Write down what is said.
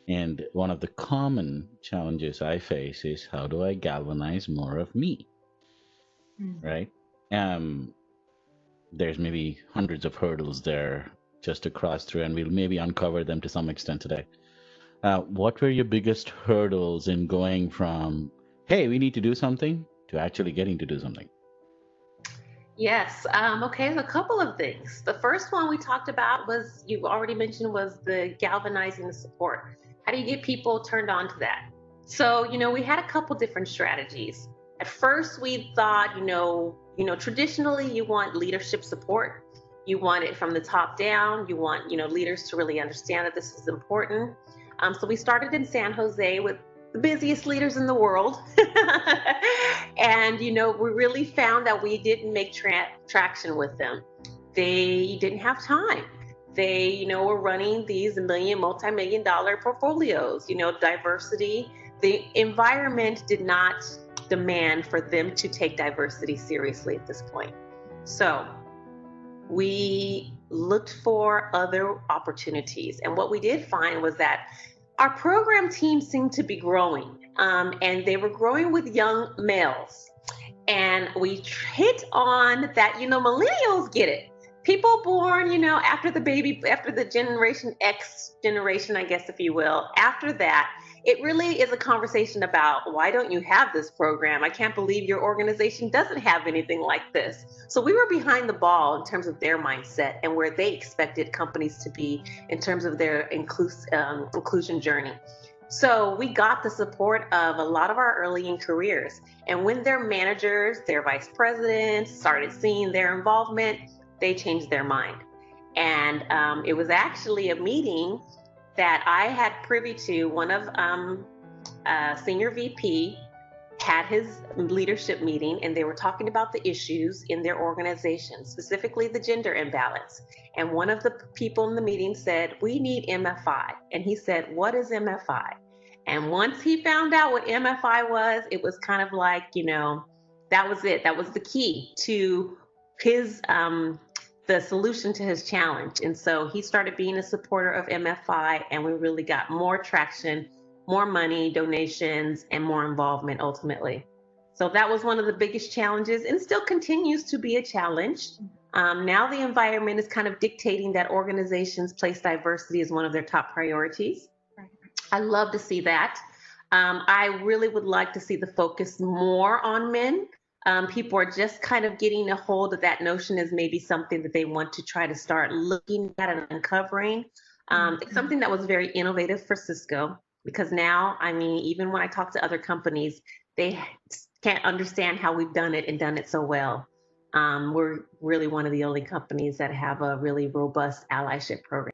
And one of the common challenges I face is how do I galvanize more of me, right? Um, there's maybe hundreds of hurdles there just to cross through, and we'll maybe uncover them to some extent today. What were your biggest hurdles in going from, hey, we need to do something, to actually getting to do something? Yes. Okay. A couple of things. The first one we talked about was you already mentioned was the galvanizing the support. How do you get people turned on to that? So we had a couple different strategies. At first, we thought traditionally you want leadership support. You want it from the top down. You want leaders to really understand that this is important. So we started in San Jose with the busiest leaders in the world. And, we really found that we didn't make traction with them. They didn't have time. They, were running these multi-million dollar portfolios, diversity. The environment did not demand for them to take diversity seriously at this point. So we looked for other opportunities. And what we did find was that our program team seemed to be growing, and they were growing with young males. And we hit on that, millennials get it. People born, after the Generation X generation, I guess, if you will, after that, it really is a conversation about why don't you have this program? I can't believe your organization doesn't have anything like this. So we were behind the ball in terms of their mindset and where they expected companies to be in terms of their inclusion journey. So we got the support of a lot of our early in careers. And when their managers, their vice presidents started seeing their involvement, they changed their mind. And it was actually a meeting that I had privy to. One of senior VP had his leadership meeting, and they were talking about the issues in their organization, specifically the gender imbalance. And one of the people in the meeting said, "We need MFI." And he said, "What is MFI?" And once he found out what MFI was, it was kind of like, that was it. That was the key to his the solution to his challenge. And so he started being a supporter of MFI, and we really got more traction, more money, donations, and more involvement ultimately. So that was one of the biggest challenges, and still continues to be a challenge. Now the environment is kind of dictating that organizations place diversity as one of their top priorities. I love to see that. I really would like to see the focus more on men. People are just kind of getting a hold of that notion as maybe something that they want to try to start looking at and uncovering. It's something that was very innovative for Cisco, because now, I mean, even when I talk to other companies, they can't understand how we've done it and done it so well. We're really one of the only companies that have a really robust allyship program.